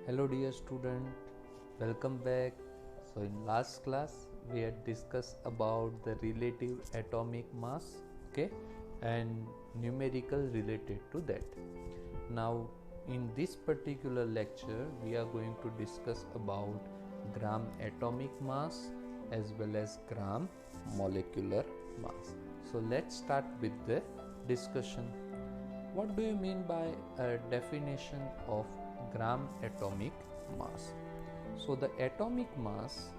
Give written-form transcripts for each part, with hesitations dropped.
Hello dear student, welcome back. So in last class we had discussed about the relative atomic mass, okay, and numerical related to that. Now in this particular lecture we are going to discuss about gram atomic mass as well as gram molecular mass. So let's start with the discussion. What do you mean by a definition of gram atomic mass? So the atomic mass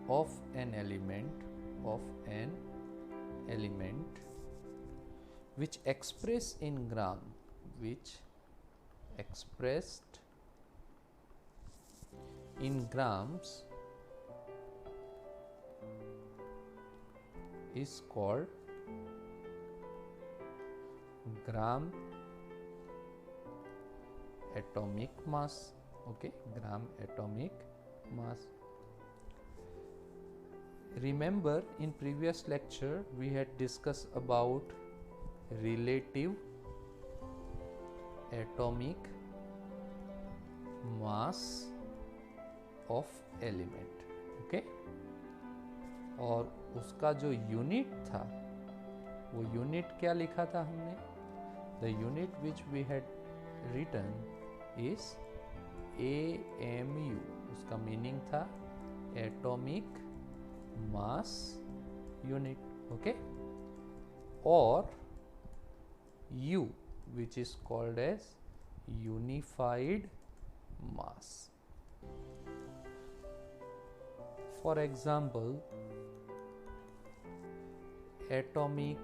of an element which expressed in gram, which expressed in grams is called gram atomic mass. Okay, gram atomic mass. Remember, in previous lecture we had discussed about relative atomic mass of element. Okay, और उसका जो unit था वो unit क्या लिखा था हमने? The unit which we had written is AMU. उसका मीनिंग था एटॉमिक मास यूनिट. ओके, और U which is called as unified mass. For example, atomic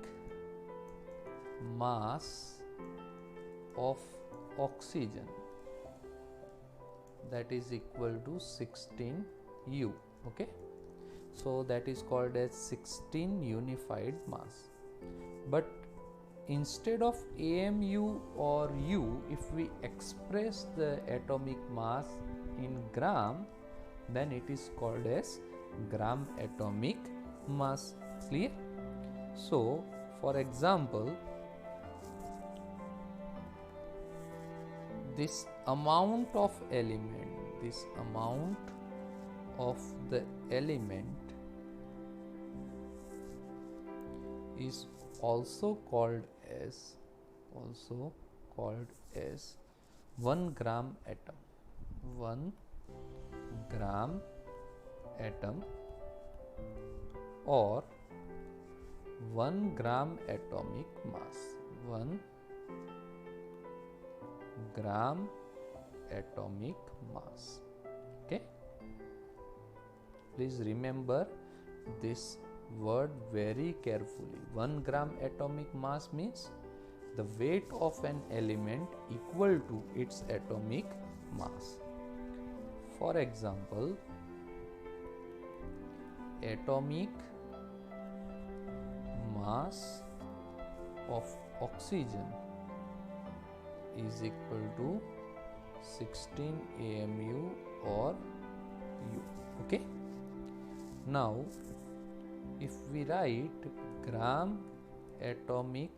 mass of oxygen, that is equal to 16U. Okay, so that is called as 16 unified mass. But instead of AMU or U, if we express the atomic mass in gram, then it is called as gram atomic mass. Clear? So for example, this amount of the element is also called as 1 gram atom. 1 gram atom or 1 gram atomic mass. 1 gram atomic mass. Okay, please remember this word very carefully. 1 gram atomic mass means the weight of an element equal to its atomic mass. For example, atomic mass of oxygen is equal to 16 AMU or U. Okay, now if we write gram atomic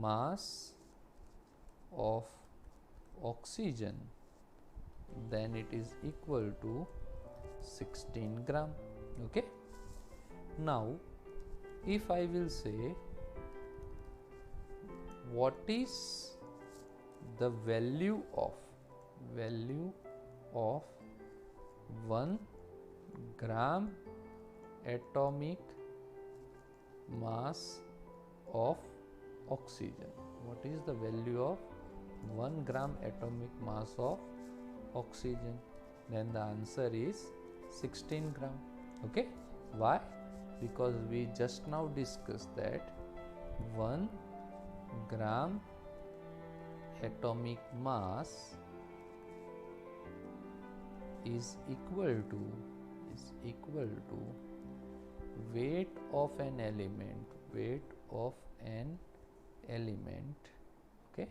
mass of oxygen, then it is equal to 16 gram. Okay, now if I will say what is the value of 1 gram atomic mass of oxygen, what is the value of 1 gram atomic mass of oxygen, then the answer is 16 gram. Okay, why? Because we just now discussed that 1 gram atomic mass is equal to weight of an element, okay,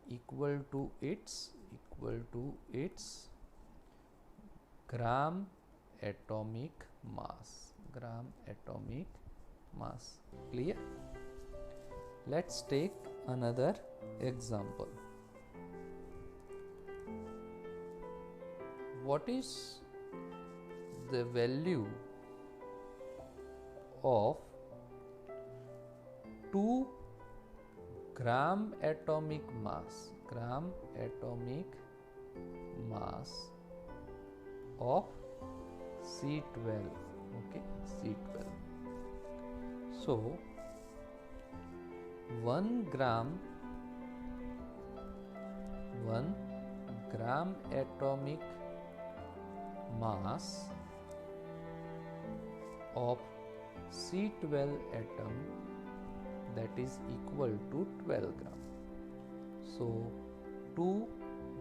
equal to its gram atomic mass. Clear? Let's take another example. What is the value of 2 gram atomic mass of C12? Okay, C12. So 1 gram atomic mass of C12 atom, that is equal to 12 gram. So 2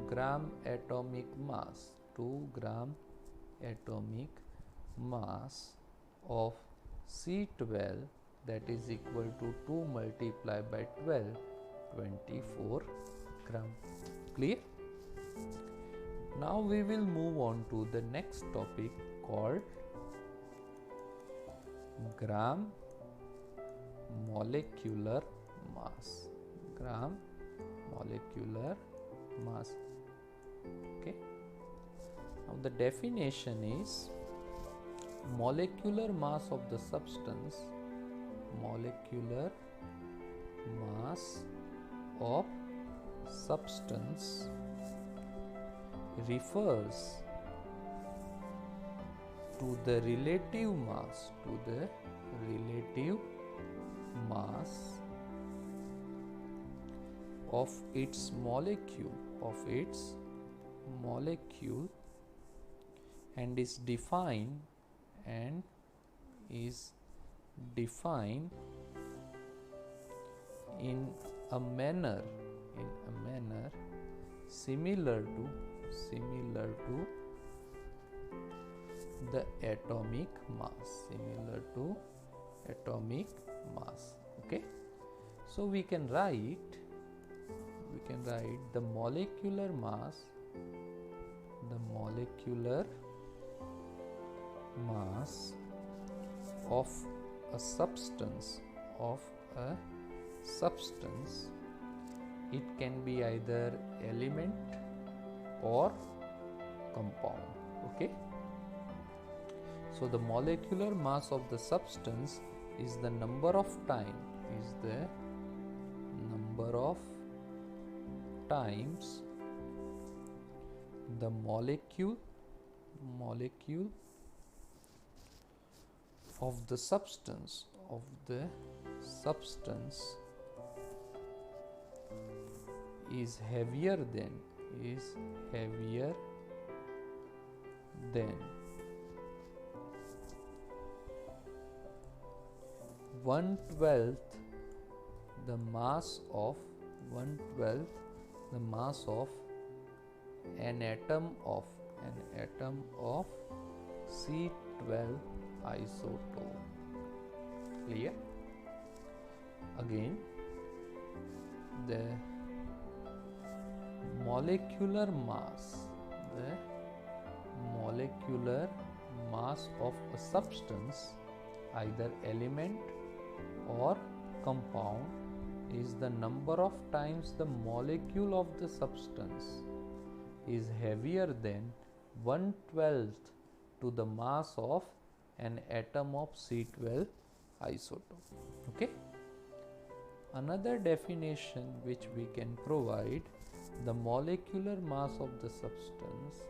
gram atomic mass of C12, that is equal to 2 multiplied by 12, 24 gram. Clear? Now we will move on to the next topic called gram molecular mass. Okay. Now the definition is molecular mass of the substance, refers to the relative mass of its molecule and is defined in a manner similar to the atomic mass. Okay, so we can write the molecular mass of a substance. It can be either element or compound. Okay, so the molecular mass of the substance is the number of times the molecule of the substance is heavier than 1/12 the mass of an atom of C12 isotope. Clear? Again, the molecular mass of a substance, either element or compound, is the number of times the molecule of the substance is heavier than 1/12 to the mass of an atom of C12 isotope. Okay. Another definition which we can provide, the molecular mass of the substance,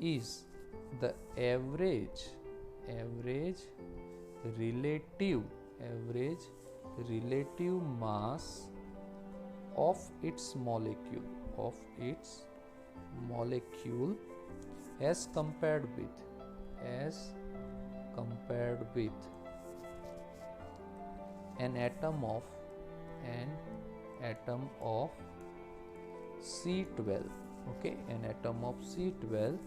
is the average relative mass of its molecule as compared with an atom of C12. Okay, an atom of C12,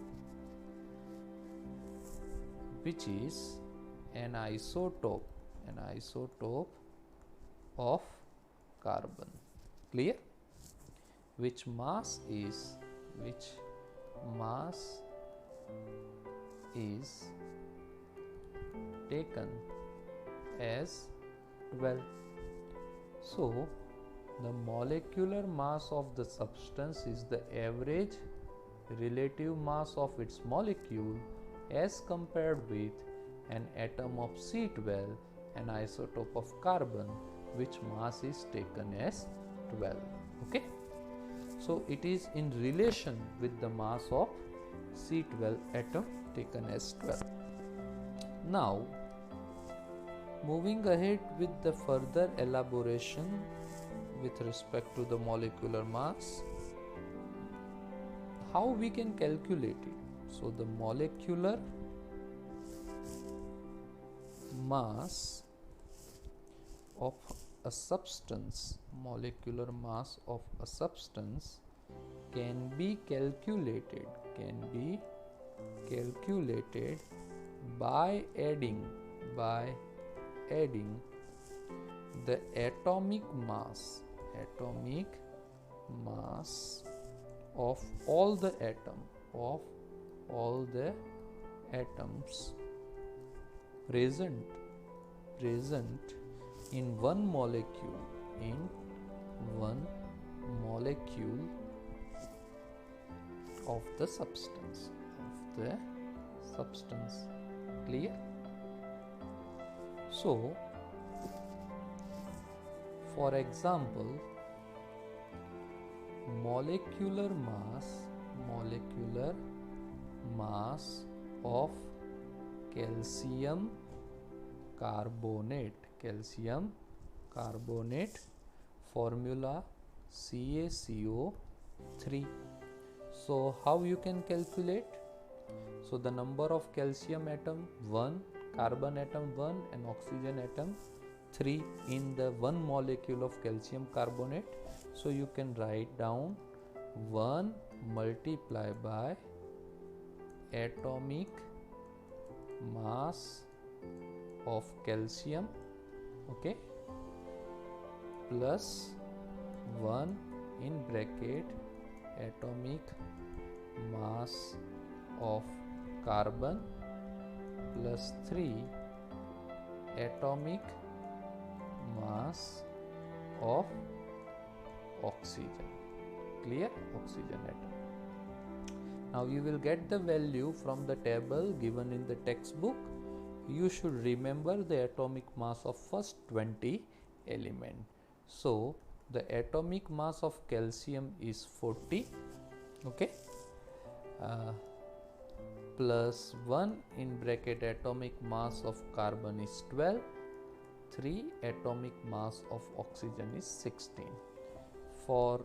which is an isotope of carbon. Clear? Which mass is mass is taken as 12. So the molecular mass of the substance is the average relative mass of its molecule as compared with an atom of C12, an isotope of carbon, which mass is taken as 12. Okay, so it is in relation with the mass of C12 atom taken as 12. Now moving ahead with the further elaboration with respect to the molecular mass, how we can calculate it. So the molecular mass of a substance, can be calculated by adding the atomic mass of all the atoms present in one molecule of the substance. Clear? So for example, molecular mass of calcium carbonate, formula CaCO3. So how you can calculate? So the number of calcium atom 1, carbon atom 1 and oxygen atom 3 in the one molecule of calcium carbonate. So you can write down 1 multiplied by atomic mass of calcium, okay, plus 1 in bracket atomic mass of carbon plus 3 atomic mass of oxygen. Clear? Oxygen atom. Now you will get the value from the table given in the textbook. You should remember the atomic mass of first 20 element. So the atomic mass of calcium is 40, okay, plus 1 in bracket atomic mass of carbon is 12, 3 atomic mass of oxygen is 16. For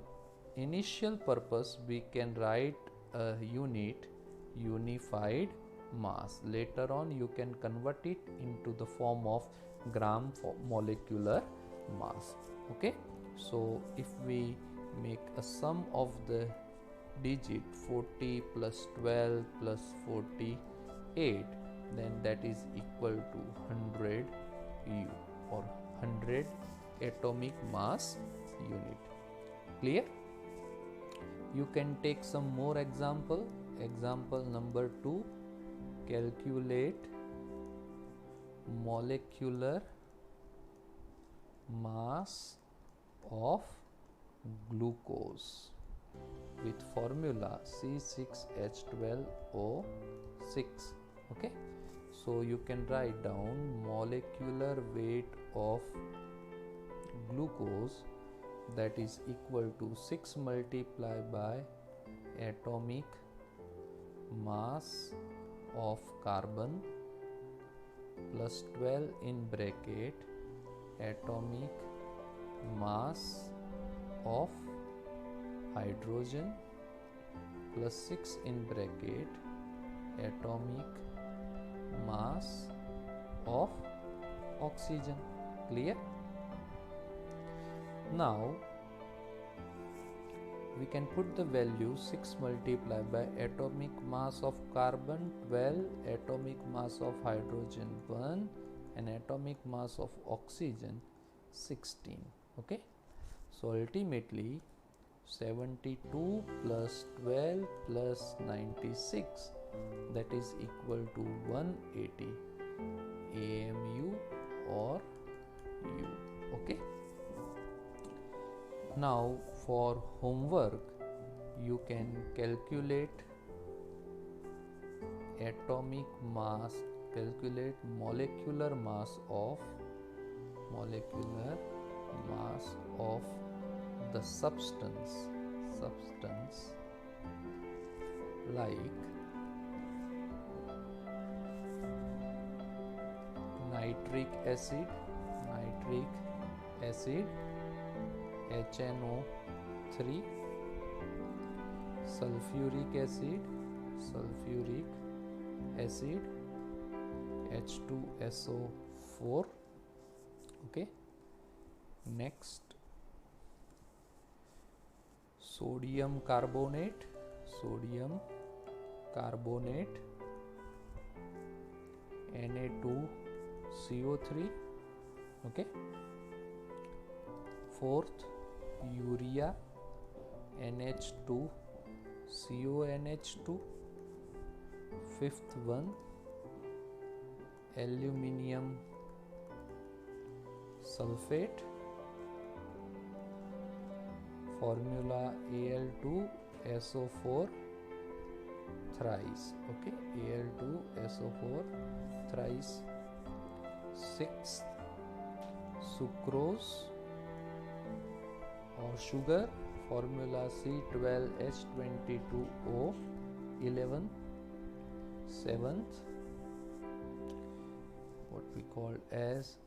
initial purpose we can write a unified mass. Later on you can convert it into the form of gram for molecular mass. Okay, so if we make a sum of the digit 40 plus 12 plus 48, then that is equal to 100 U or 100 atomic mass unit. Clear? You can take some more example. Example number 2, calculate molecular mass of glucose with formula C6H12O6. Okay, so you can write down molecular weight of glucose, that is equal to 6 multiplied by atomic mass of carbon plus 12 in bracket atomic mass of hydrogen plus 6 in bracket atomic mass of oxygen. Clear? Now we can put the value 6 multiplied by atomic mass of carbon 12, atomic mass of hydrogen 1 and atomic mass of oxygen 16. Okay, so ultimately 72 plus 12 plus 96, that is equal to 180 AMU or U. Okay. Now for homework, you can calculate atomic mass, calculate molecular mass of the substance like nitric acid HNO3, sulfuric acid H2SO4. Okay. Next, sodium carbonate Na2CO3. Okay. Fourth, urea NH2CONH2. Fifth one, aluminium sulfate, formula Al2SO4 thrice. Okay, Al2SO4 thrice. Sixth, sucrose or sugar, formula C12H22O11. Seventh, what we call as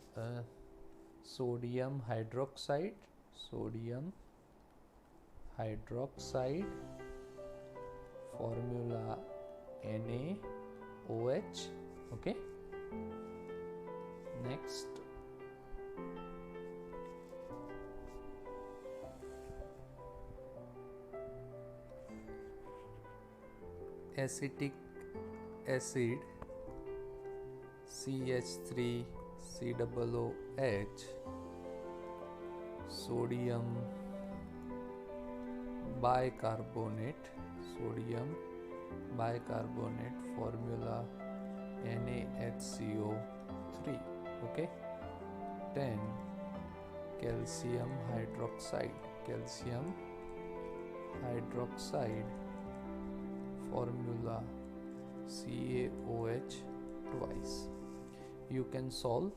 sodium hydroxide, formula NaOH. Okay. Next, acetic acid CH3COOH, sodium bicarbonate, formula NaHCO3. Okay. 10, calcium hydroxide, formula CaOH twice. You can solve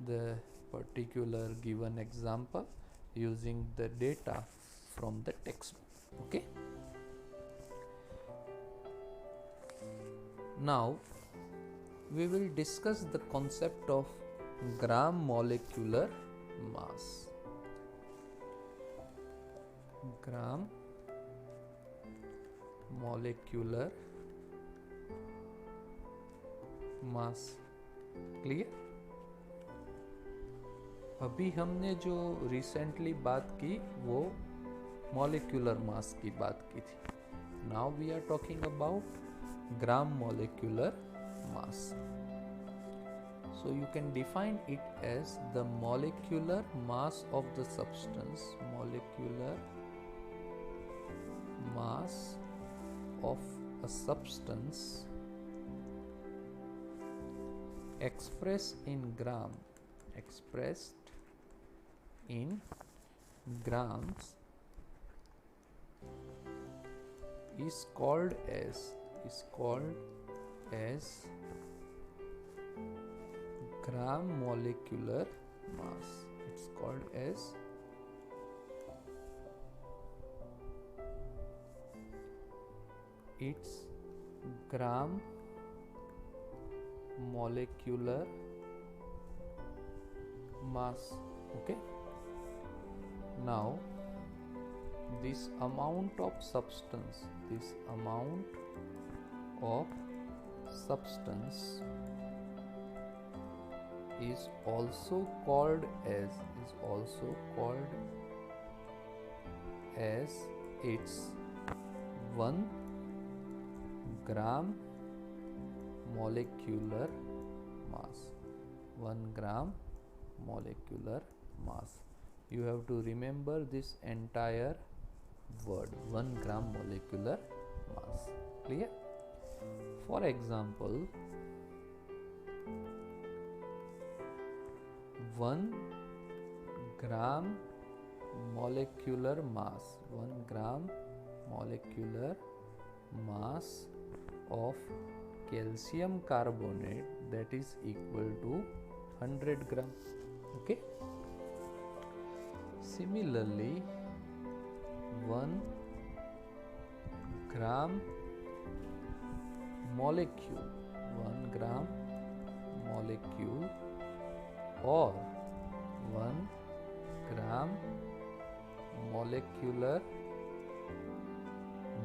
the particular given example using the data from the textbook. Okay. Now we will discuss the concept of gram molecular mass. Gram molecular mass. Clear. अभी हमने जो recently बात की वो molecular mass की बात की थी. Now we are talking about gram molecular mass. So you can define it as the molecular mass of the substance, molecular mass of a substance expressed in grams is called as gram molecular mass. It's called as gram molecular mass. Okay. Now this amount of substance is also called as its 1 gram molecular mass. 1 gram molecular mass. You have to remember this entire word, 1 gram molecular mass. Clear? For example, 1 gram molecular mass, 1 gram molecular mass of calcium carbonate, that is equal to 100 gram. Okay. Similarly, 1 gram molecule, 1 gram molecule or 1 gram molecular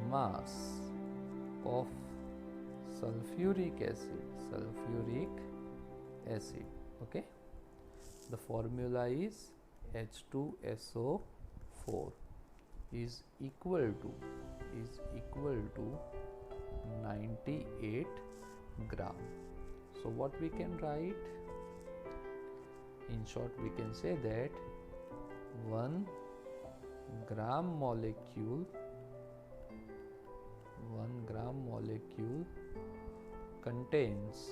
mass of sulfuric acid. Okay, the formula is H2SO4 is equal to 98 gram. So what we can write? In short, we can say that 1 gram molecule contains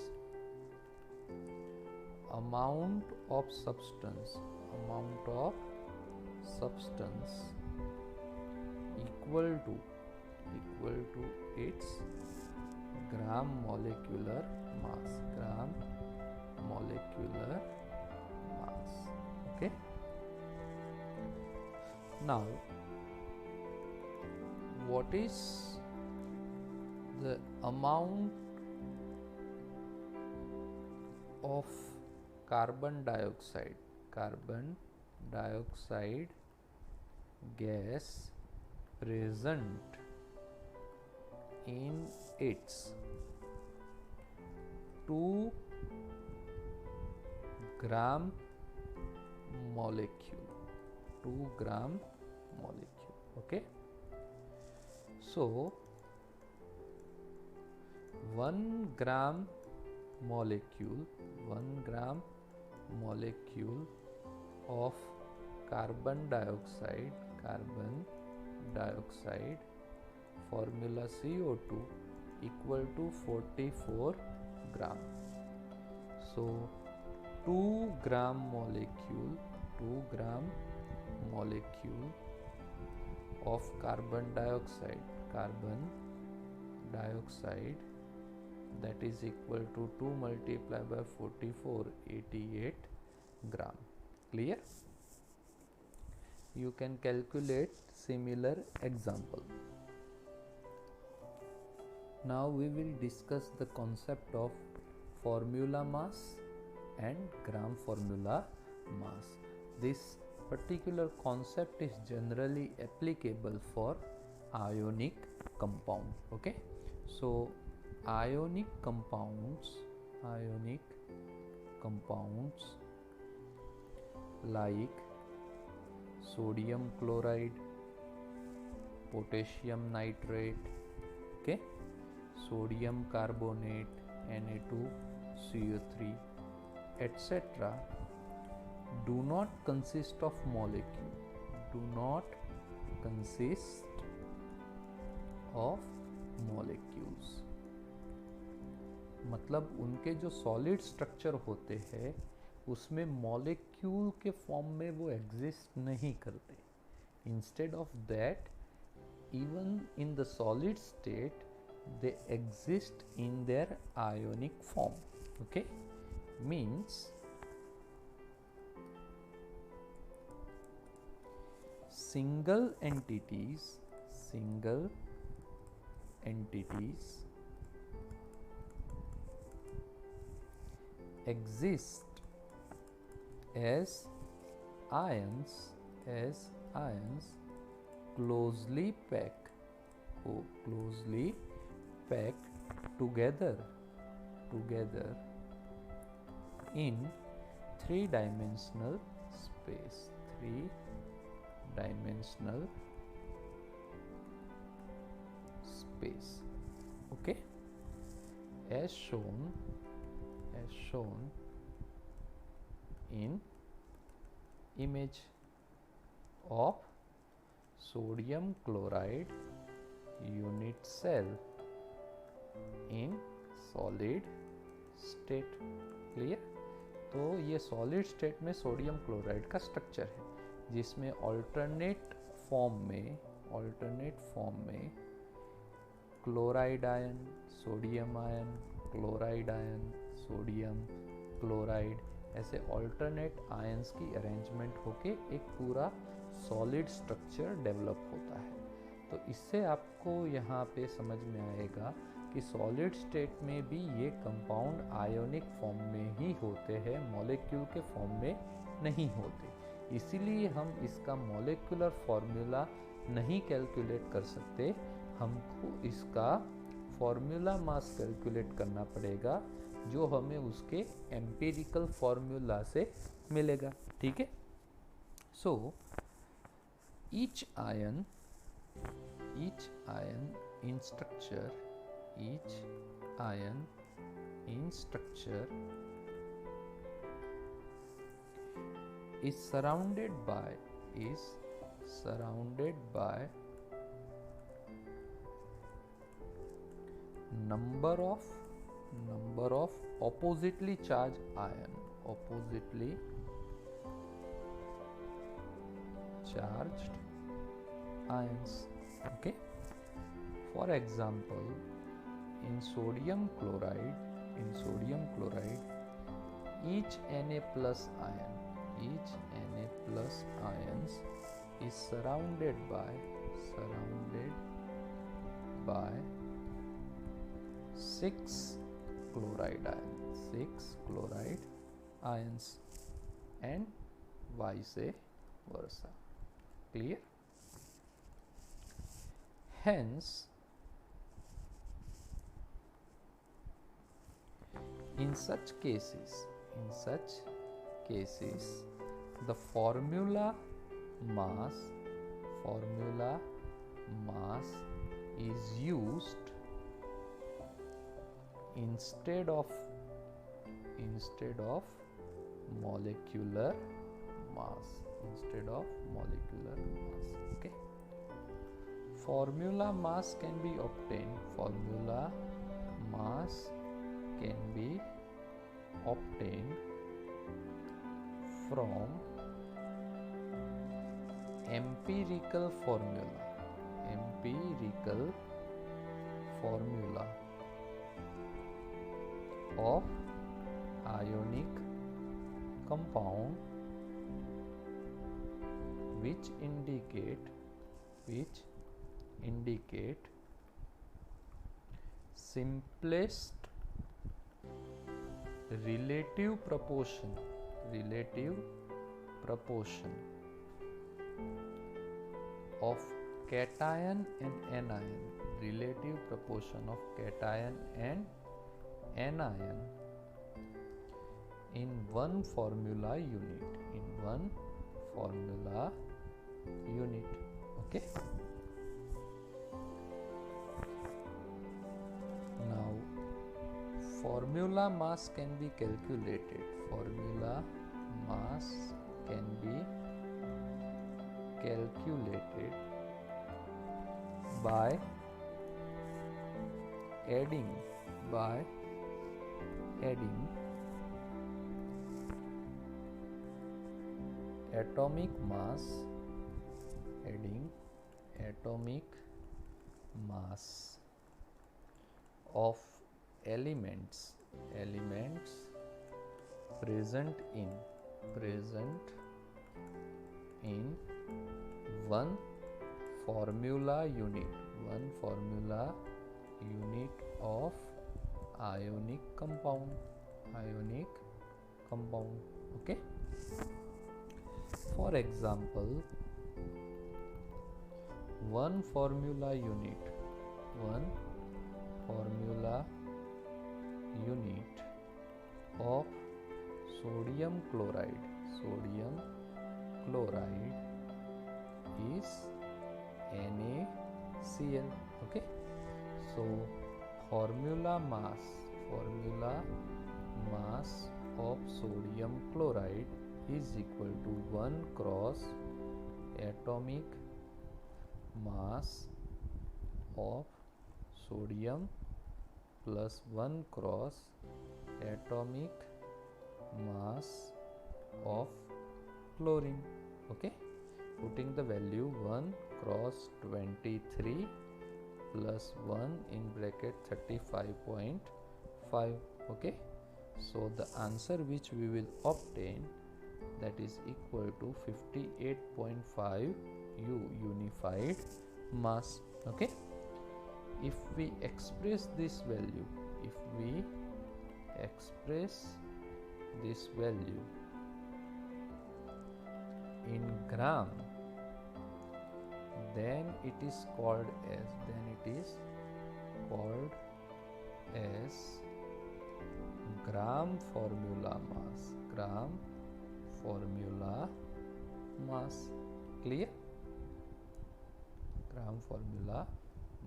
amount of substance equal to its gram molecular mass. Okay. Now, what is the amount of carbon dioxide gas present in its 2 gram molecule. Okay, so 1 gram molecule of carbon dioxide, formula CO2 equal to 44 gram. So 2 gram molecule of carbon dioxide, that is equal to 2 multiplied by 44, 88 gram. Clear? You can calculate similar example. Now we will discuss the concept of formula mass and gram formula mass. This particular concept is generally applicable for ionic compound. Okay, so ionic compounds like sodium chloride, potassium nitrate, okay, sodium carbonate, Na2CO3, etc. do not consist of molecules. मतलब उनके जो solid structure होते हैं उसमें molecule के form में वो exist नहीं करते. Instead of that, even in the solid state they exist in their ionic form. Okay, means single entities exist as ions closely packed together in three-dimensional space. Okay, as shown in image of sodium chloride unit cell in solid state. Clear? तो ये solid state में sodium chloride का structure है, जिसमें alternate form में chloride ion, sodium ion, chloride ion, sodium, chloride, ऐसे alternate ions की arrangement होके एक पूरा सॉलिड स्ट्रक्चर डेवलप होता है। तो इससे आपको यहाँ पे समझ में आएगा कि सॉलिड स्टेट में भी ये कंपाउंड आयोनिक फॉर्म में ही होते हैं, मॉलिक्यूल के फॉर्म में नहीं होते। इसीलिए हम इसका मॉलिक्यूलर फॉर्मूला नहीं कैलकुलेट कर सकते, हमको इसका फॉर्मूला मास कैलकुलेट करना पड़ेगा, जो हमें उसके एम्पिरिकल फॉर्मूला से मिलेगा। ठीक है? सो each ion in structure is surrounded by number of oppositely charged ions. Okay, for example, in sodium chloride each Na plus ions is surrounded by 6 chloride ions and vice versa. Clear? Hence, in such cases, the formula mass is used instead of molecular mass. Okay, formula mass can be obtained from empirical formula of ionic compound which indicate simplest relative proportion of cation and anion, in one formula unit. Okay, now formula mass can be calculated by adding atomic mass of elements present in one formula unit of ionic compound. Okay, for example, one formula unit of sodium chloride is NaCl. Okay, so formula mass of sodium chloride is equal to 1 cross atomic mass of sodium plus 1 cross atomic mass of chlorine. Okay, putting the value 1 cross 23 plus 1 in bracket 35.5. okay, so the answer which we will obtain, that is equal to 58.5 U unified mass. Okay, if we express this value, in gram, then it is called as gram formula mass. Clear? Gram formula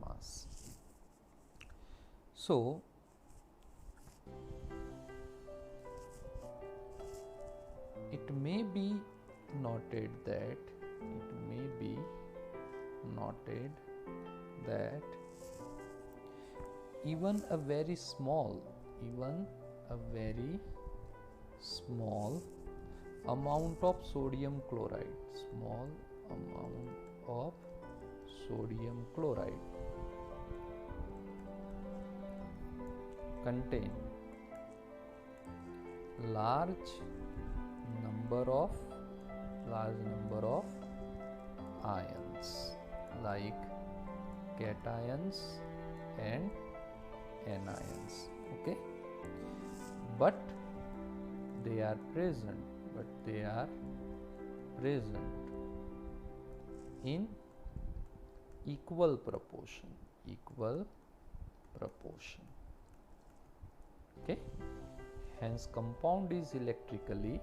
mass. So it may be noted that even a very small amount of sodium chloride contain large number of ions like cations and anions. Okay, but they are present in equal proportion. Okay, hence compound is electrically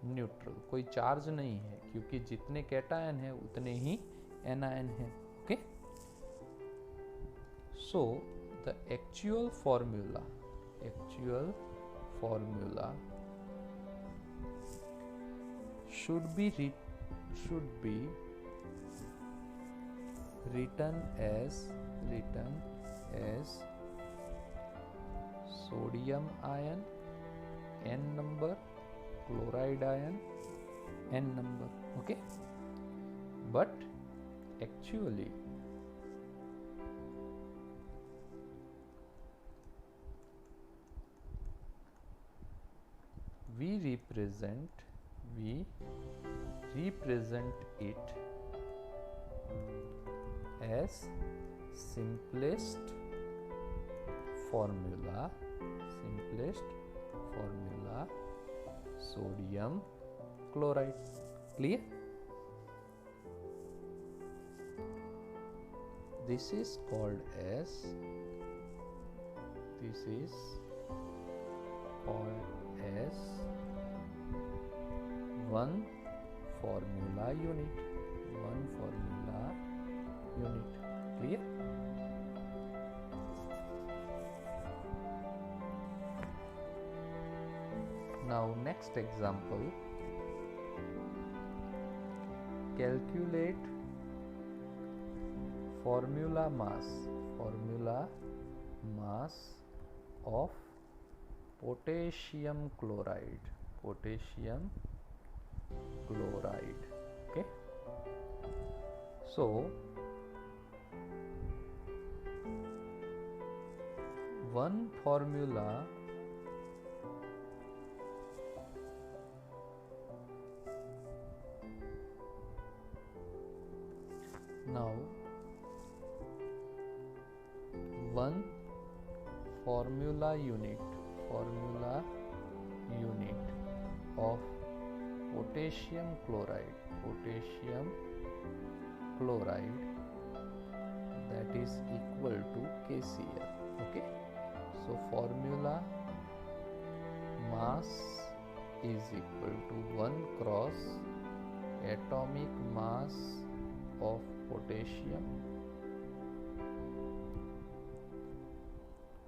neutral. कोई charge नहीं है क्योंकि जितने cation है उतने ही anion है. Okay, so the actual formula should be written as sodium ion n number, chloride ion n number. Okay, but actually we represent it as simplest formula sodium chloride. Clear? This is called as one formula unit. Clear? Now next example, calculate formula mass of potassium chloride. Okay, so one formula now one formula unit of potassium chloride that is equal to KCl. Okay, so formula mass is equal to 1 cross atomic mass of potassium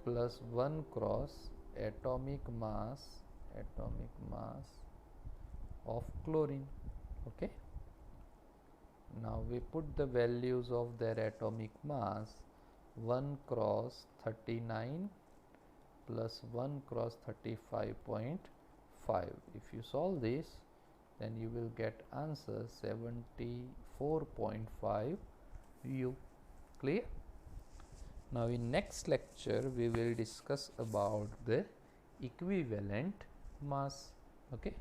plus 1 cross atomic mass of chlorine. Okay, now we put the values of their atomic mass. 1 cross 39 plus 1 cross 35.5. If you solve this, then you will get answer 74.5 U. Clear? Now in next lecture we will discuss about the equivalent mass. Okay.